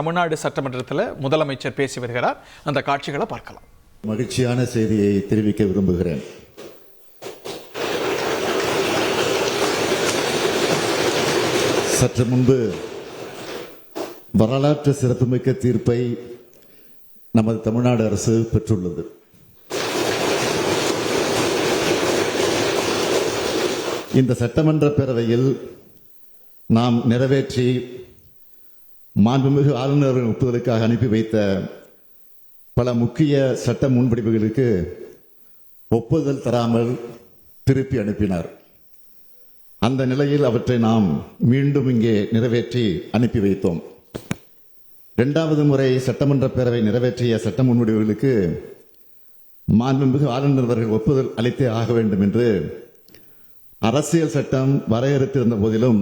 தமிழ்நாடு சட்டமன்றத்தில் முதலமைச்சர் பேசி வருகிறார். அந்த காட்சிகளை பார்க்கலாம். மகிழ்ச்சியான செய்தியை தெரிவிக்க விரும்புகிறேன். சற்று முன்பு வரலாற்று சிறப்புமிக்க தீர்ப்பை நமது தமிழ்நாடு அரசு பெற்றுள்ளது. இந்த சட்டமன்ற பேரவையில் நாம் நிறைவேற்றி மாண்புமிகு ஆளுநரின் ஒப்புதலுக்காக அனுப்பி வைத்த பல முக்கிய சட்ட முன்வடிவுகளுக்கு ஒப்புதல் தராமல் திருப்பி அனுப்பினார். அந்த நிலையில் அவற்றை நாம் மீண்டும் இங்கே நிறைவேற்றி அனுப்பி வைத்தோம். இரண்டாவது முறை சட்டமன்ற பேரவை நிறைவேற்றிய சட்ட முன்வடிவுகளுக்கு மாண்புமிகு ஆளுநர் அவர்கள் ஒப்புதல் அளித்தே ஆக வேண்டும் என்று அரசியல் சட்டம் வரையறுத்திருந்த போதிலும்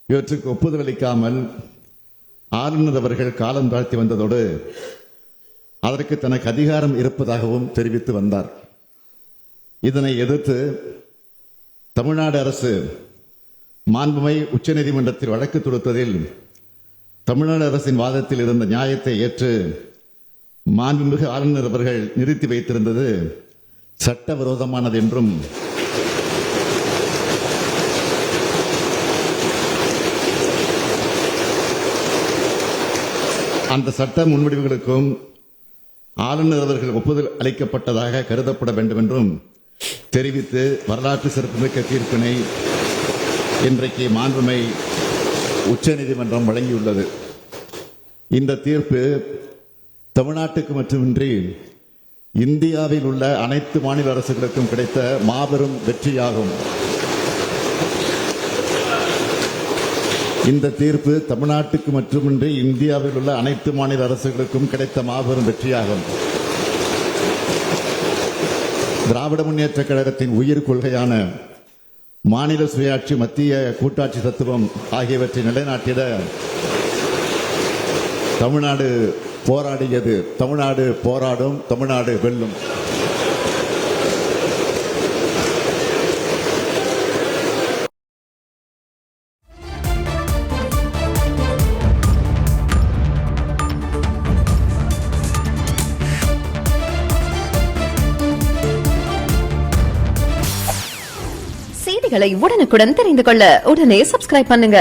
இவற்றுக்கு ஒப்புதல் அளிக்காமல் ஆளுநர் அவர்கள் காலம் தாழ்த்தி வந்ததோடு அதற்கு தனக்கு அதிகாரம் இருப்பதாகவும் தெரிவித்து வந்தார். இதனை எதிர்த்து தமிழ்நாடு அரசு மாண்புமிகு உச்சநீதிமன்றத்தில் வழக்கு தொடுத்ததில் தமிழ்நாடு அரசின் வாதத்தில் இருந்த நியாயத்தை ஏற்று மாண்புமிகு ஆளுநர் அவர்கள் நிறுத்தி வைத்திருந்தது சட்டவிரோதமானது என்றும் அந்த சட்ட முன்வடிவுகளுக்கும் ஆளுநர் அவர்கள் ஒப்புதல் அளிக்கப்பட்டதாக கருதப்பட வேண்டும் என்றும் தெரிவித்து வரலாற்று சிறப்புமிக்க தீர்ப்பினை இன்றைக்கு மாண்புமிகு உச்சநீதிமன்றம் வழங்கியுள்ளது. இந்த தீர்ப்பு தமிழ்நாட்டுக்கு மட்டுமின்றி இந்தியாவில் உள்ள அனைத்து மாநில அரசுகளுக்கும் கிடைத்த மாபெரும் வெற்றியாகும். இந்த தீர்ப்பு தமிழ்நாட்டுக்கு மட்டுமின்றி இந்தியாவில் உள்ள அனைத்து மாநில அரசுகளுக்கும் கிடைத்த மாபெரும் வெற்றியாகும். திராவிட முன்னேற்ற கழகத்தின் உயிர் கொள்கையான மாநில சுயாட்சி, மத்திய கூட்டாட்சி தத்துவம் ஆகியவற்றை நிலைநாட்டிட தமிழ்நாடு போராடியது. தமிழ்நாடு போராடும், தமிழ்நாடு வெல்லும். செய்திகளை உடனுக்குடன் தெரிந்து கொள்ள உடனே சப்ஸ்கிரைப் பண்ணுங்க.